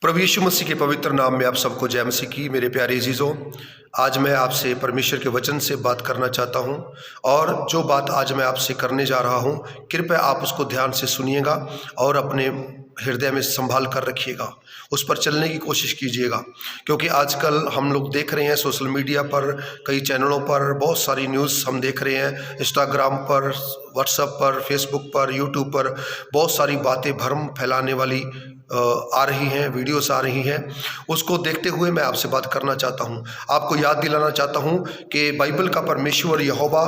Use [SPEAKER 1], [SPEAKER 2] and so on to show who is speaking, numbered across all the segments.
[SPEAKER 1] प्रभु यीशु मसीह के पवित्र नाम में आप सबको जय मसीह की। मेरे प्यारे अजीज़ों, आज मैं आपसे परमेश्वर के वचन से बात करना चाहता हूं और जो बात आज मैं आपसे करने जा रहा हूं, कृपया आप उसको ध्यान से सुनिएगा और अपने हृदय में संभाल कर रखिएगा, उस पर चलने की कोशिश कीजिएगा। क्योंकि आजकल हम लोग देख रहे हैं सोशल मीडिया पर, कई चैनलों पर बहुत सारी न्यूज़ हम देख रहे हैं, इंस्टाग्राम पर, व्हाट्सएप पर, फेसबुक पर, यूट्यूब पर बहुत सारी बातें भ्रम फैलाने वाली आ रही हैं, वीडियोस आ रही हैं। उसको देखते हुए मैं आपसे बात करना चाहता हूं, आपको याद दिलाना चाहता हूं कि बाइबल का परमेश्वर यहोवा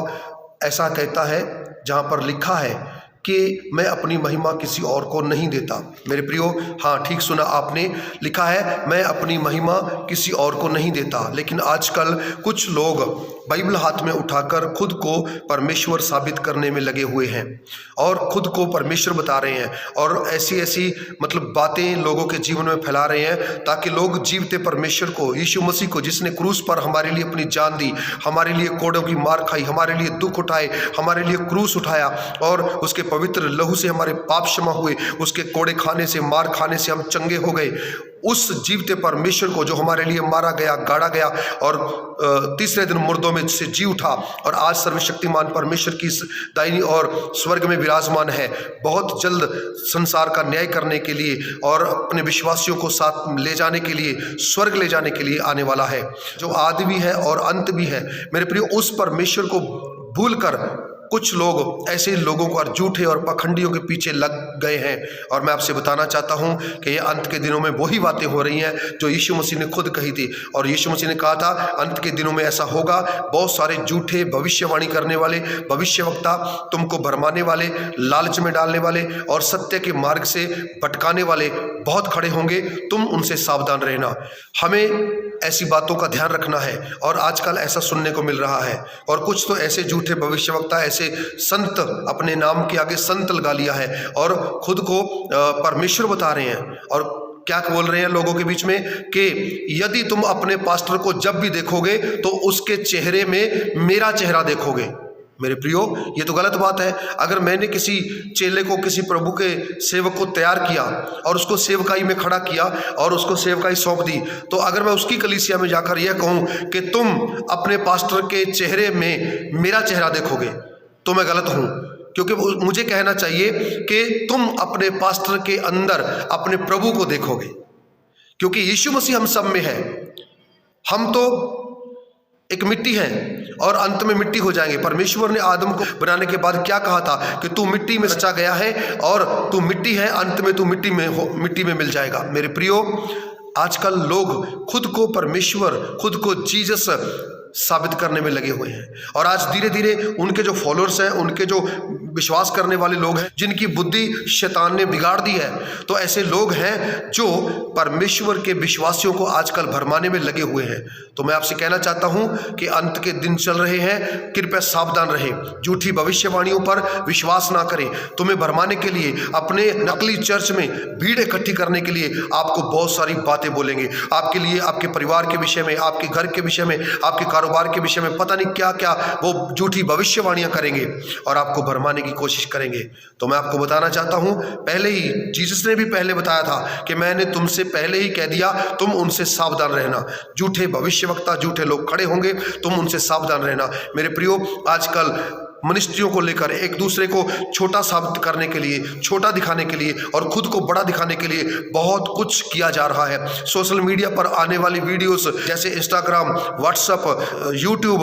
[SPEAKER 1] ऐसा कहता है, जहां पर लिखा है कि मैं अपनी महिमा किसी और को नहीं देता। मेरे प्रियो, हाँ ठीक सुना आपने, लिखा है मैं अपनी महिमा किसी और को नहीं देता। लेकिन आजकल कुछ लोग बाइबल हाथ में उठाकर खुद को परमेश्वर साबित करने में लगे हुए हैं और खुद को परमेश्वर बता रहे हैं और ऐसी ऐसी बातें लोगों के जीवन में फैला रहे हैं ताकि लोग जीवते परमेश्वर को, यीशु मसीह को, जिसने क्रूस पर हमारे लिए अपनी जान दी, हमारे लिए कोड़ों की मार खाई, हमारे लिए दुख उठाए, हमारे लिए क्रूस उठाया और उसके पवित्र लहू से हमारे पाप क्षमा हुए, उसके कोड़े खाने से, मार खाने से हम चंगे हो गए। उस जीवते परमेश्वर को जो हमारे लिए मारा गया, गाड़ा गया और तीसरे दिन मुर्दों में से जी उठा और आज सर्वशक्तिमान परमेश्वर की दाहिनी और स्वर्ग में विराजमान है, बहुत जल्द संसार का न्याय करने के लिए और अपने विश्वासियों को साथ ले जाने के लिए, स्वर्ग ले जाने के लिए आने वाला है, जो आदि भी है और अंत भी है। मेरे प्रिय, उस परमेश्वर को भूलकर कुछ लोग ऐसे लोगों को और झूठे और पखंडियों के पीछे लग गए हैं और मैं आपसे बताना चाहता हूं कि ये अंत के दिनों में वही बातें हो रही हैं जो यीशु मसीह ने खुद कही थी। और यीशु मसीह ने कहा था अंत के दिनों में ऐसा होगा, बहुत सारे झूठे भविष्यवाणी करने वाले, भविष्यवक्ता, तुमको भरमाने वाले, लालच में डालने वाले और सत्य के मार्ग से भटकाने वाले बहुत खड़े होंगे। तुम उनसे सावधान रहना। हमें ऐसी बातों का ध्यान रखना है और आजकल ऐसा सुनने को मिल रहा है। और कुछ तो ऐसे झूठे भविष्यवक्ता, ऐसे संत, अपने नाम के आगे संत लगा लिया है और खुद को परमेश्वर बता रहे हैं और क्या बोल रहे हैं लोगों के बीच में कि यदि तुम अपने पास्टर को जब भी देखोगे तो उसके चेहरे में मेरा चेहरा देखोगे। मेरे प्रियो, ये तो गलत बात है। अगर मैंने किसी चेले को, किसी प्रभु के सेवक को तैयार किया और उसको सेवकाई में खड़ा किया और उसको सेवकाई सौंप दी, तो अगर मैं उसकी कलीसिया में जाकर यह कहूं कि तुम अपने पास्टर के चेहरे में मेरा चेहरा देखोगे, तो मैं गलत हूं। क्योंकि मुझे कहना चाहिए कि तुम अपने पास्टर के अंदर अपने प्रभु को देखोगे, क्योंकि यीशु मसीह हम सब में है। हम तो एक मिट्टी है और अंत में मिट्टी हो जाएंगे। परमेश्वर ने आदम को बनाने के बाद क्या कहा था कि तू मिट्टी में रचा गया है और तू मिट्टी है, अंत में तू मिट्टी में मिल जाएगा। मेरे प्रियो, आजकल लोग खुद को परमेश्वर, खुद को जीसस साबित करने में लगे हुए हैं और आज धीरे धीरे उनके जो फॉलोअर्स हैं, उनके जो विश्वास करने वाले लोग हैं, जिनकी बुद्धि शैतान ने बिगाड़ दी है, तो ऐसे लोग हैं जो परमेश्वर के विश्वासियों को आजकल भरमाने में लगे हुए हैं। तो मैं आपसे कहना चाहता हूं कि अंत के दिन चल रहे हैं, कृपया सावधान रहें, झूठी भविष्यवाणियों पर विश्वास ना करें। तुम्हें भरमाने के लिए, अपने नकली चर्च में भीड़ इकट्ठी करने के लिए आपको बहुत सारी बातें बोलेंगे, आपके लिए, आपके परिवार के विषय में, आपके घर के विषय में, आपके कारोबार के विषय में, पता नहीं क्या क्या वो झूठी भविष्यवाणियां करेंगे और आपको भरमाने की कोशिश करेंगे। तो मैं आपको बताना चाहता हूं, पहले ही जीसस ने भी पहले बताया था कि मैंने तुमसे पहले ही कह दिया, तुम उनसे सावधान रहना। झूठे भविष्यवक्ता, झूठे लोग खड़े होंगे, तुम उनसे सावधान रहना। मेरे प्रियो, आजकल मनुष्यों को लेकर एक दूसरे को छोटा साबित करने के लिए, छोटा दिखाने के लिए और खुद को बड़ा दिखाने के लिए बहुत कुछ किया जा रहा है। सोशल मीडिया पर आने वाली वीडियोस जैसे इंस्टाग्राम, व्हाट्सएप, यूट्यूब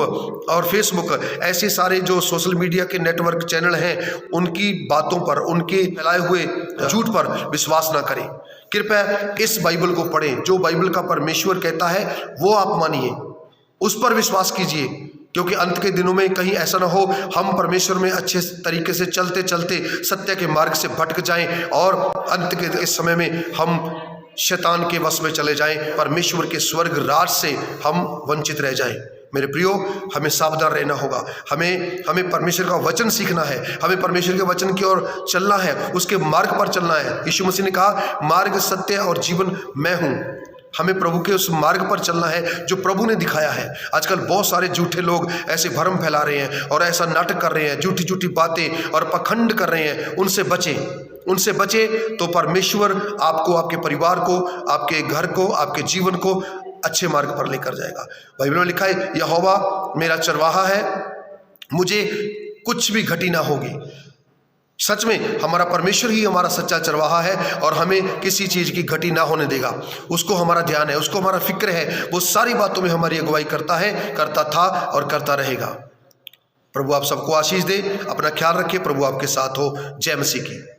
[SPEAKER 1] और फेसबुक, ऐसे सारे जो सोशल मीडिया के नेटवर्क चैनल हैं, उनकी बातों पर, उनके फैलाए हुए झूठ पर विश्वास ना करें। कृपया इस बाइबल को पढ़ें, जो बाइबल का परमेश्वर कहता है वो आप मानिए, उस पर विश्वास कीजिए। क्योंकि अंत के दिनों में कहीं ऐसा ना हो हम परमेश्वर में अच्छे तरीके से चलते चलते सत्य के मार्ग से भटक जाएं और अंत के इस समय में हम शैतान के वश में चले जाएं, परमेश्वर के स्वर्ग राज से हम वंचित रह जाएं। मेरे प्रियो, हमें सावधान रहना होगा। हमें परमेश्वर का वचन सीखना है, हमें परमेश्वर के वचन की ओर चलना है, उसके मार्ग पर चलना है। यीशु मसीह ने कहा, मार्ग, सत्य और जीवन मैं हूँ। हमें प्रभु के उस मार्ग पर चलना है जो प्रभु ने दिखाया है। आजकल बहुत सारे झूठे लोग ऐसे भरम फैला रहे हैं और ऐसा नाटक कर रहे हैं, झूठी झूठी बातें और पखंड कर रहे हैं। उनसे बचे तो परमेश्वर आपको, आपके परिवार को, आपके घर को, आपके जीवन को अच्छे मार्ग पर लेकर जाएगा। बाइबल में लिखा है, यहोवा मेरा चरवाहा है, मुझे कुछ भी घटी ना होगी। सच में हमारा परमेश्वर ही हमारा सच्चा चरवाहा है और हमें किसी चीज़ की घटी ना होने देगा। उसको हमारा ध्यान है, उसको हमारा फिक्र है, वो सारी बातों में हमारी अगुवाई करता है, करता था और करता रहेगा। प्रभु आप सबको आशीष दे। अपना ख्याल रखिए। प्रभु आपके साथ हो। जय मसीह की।